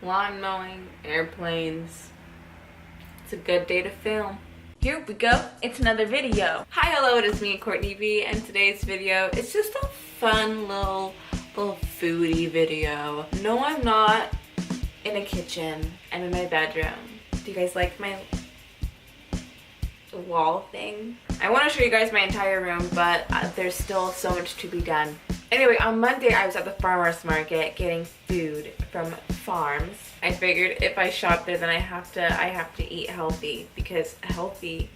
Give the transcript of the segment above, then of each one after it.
lawn mowing, airplanes. It's a good day to film. Here we go, it's another video. Hi, hello, it is me, Courtney V, and today's video is just a fun little foodie video. No, I'm not in a kitchen. I'm in my bedroom. Do you guys like my wall thing? I want to show you guys my entire room, but there's still so much to be done. Anyway, on Monday I was at the farmer's market getting food from farms. I figured if I shop there, then I have to eat healthy, because healthy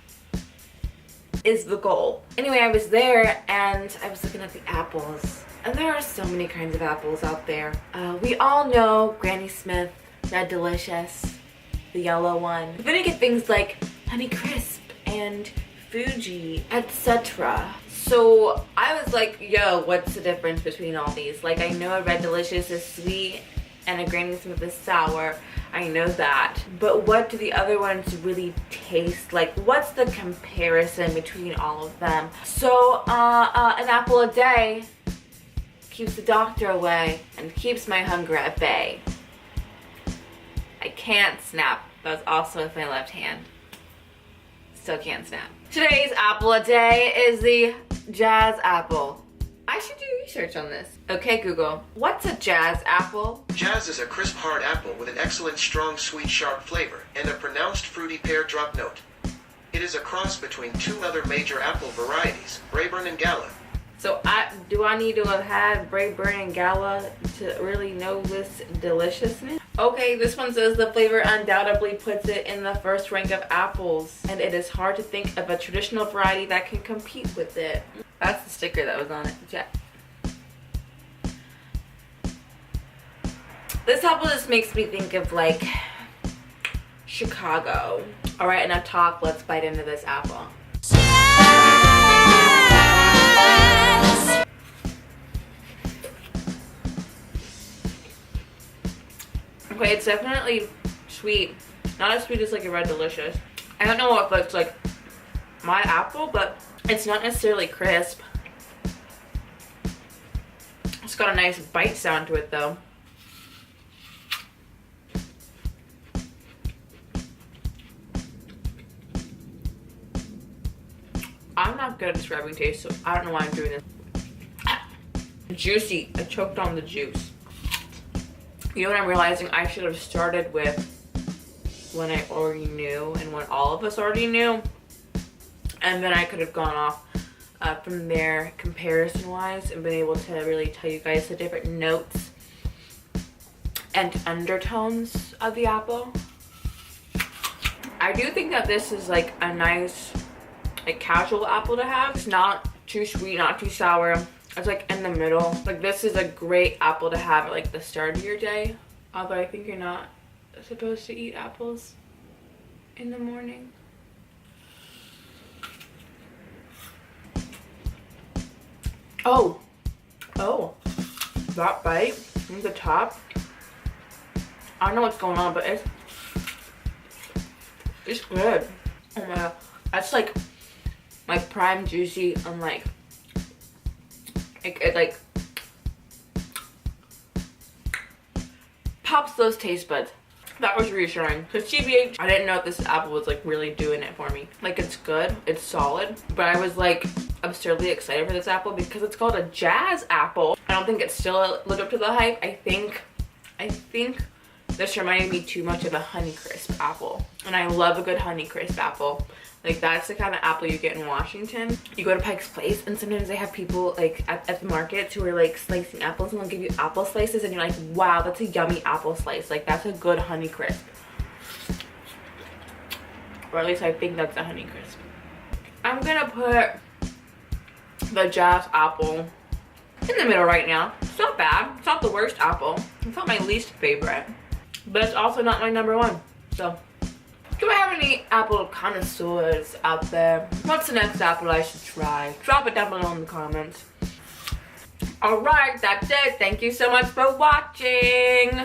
is the goal. Anyway, I was there and I was looking at the apples, and there are so many kinds of apples out there. We all know Granny Smith, Red Delicious, the yellow one. But then you get things like Honey Crisp and Fuji, etc. So I was like, yo, what's the difference between all these? Like, I know a Red Delicious is sweet and a Granny Smith is sour. I know that. But what do the other ones really taste like? What's the comparison between all of them? So an apple a day keeps the doctor away and keeps my hunger at bay. I can't snap. That was also with my left hand. Still can't snap. Today's apple a day is the Jazz apple. I should do research on this. Okay, Google, what's a Jazz apple? Jazz is a crisp, hard apple with an excellent, strong, sweet, sharp flavor and a pronounced fruity pear drop note. It is a cross between two other major apple varieties, Braeburn and Gala. So do I need to have had Braeburn and Gala to really know this deliciousness? Okay, this one says the flavor undoubtedly puts it in the first rank of apples, and it is hard to think of a traditional variety that can compete with it. That's the sticker that was on it. Yeah. This apple just makes me think of like Chicago. All right, enough talk. Let's bite into this apple. Okay, it's definitely sweet. Not as sweet as like a Red Delicious. I don't know if it's like my apple, but it's not necessarily crisp. It's got a nice bite sound to it though. I'm not good at describing taste, so I don't know why I'm doing this. Juicy. I choked on the juice. You know what I'm realizing? I should have started with when I already knew and when all of us already knew, and then I could have gone off from there comparison wise and been able to really tell you guys the different notes and undertones of the apple. I do think that this is like a nice like casual apple to have. It's not too sweet, not too sour. It's like in the middle. Like, this is a great apple to have at like the start of your day. Although I think you're not supposed to eat apples in the morning. Oh, that bite from the top. I don't know what's going on, but it's good. Oh my god, that's like my prime juicy and like it like pops those taste buds. That was reassuring. Because TBH, I didn't know if this apple was like really doing it for me. Like, it's good, it's solid, but I was like absurdly excited for this apple because it's called a Jazz apple. I don't think it's still lived up to the hype. I think this reminded me too much of a Honeycrisp apple, and I love a good Honeycrisp apple. Like, that's the kind of apple you get in Washington. You go to Pike's Place, and sometimes they have people like at the markets who are like slicing apples, and they'll give you apple slices, and you're like, wow, that's a yummy apple slice. Like, that's a good Honeycrisp. Or at least I think that's a Honeycrisp. I'm gonna put the Jazz apple in the middle right now. It's not bad. It's not the worst apple. It's not my least favorite, but it's also not my number one. So, do I have any apple connoisseurs out there? What's the next apple I should try? Drop it down below in the comments. Alright, that's it. Thank you so much for watching.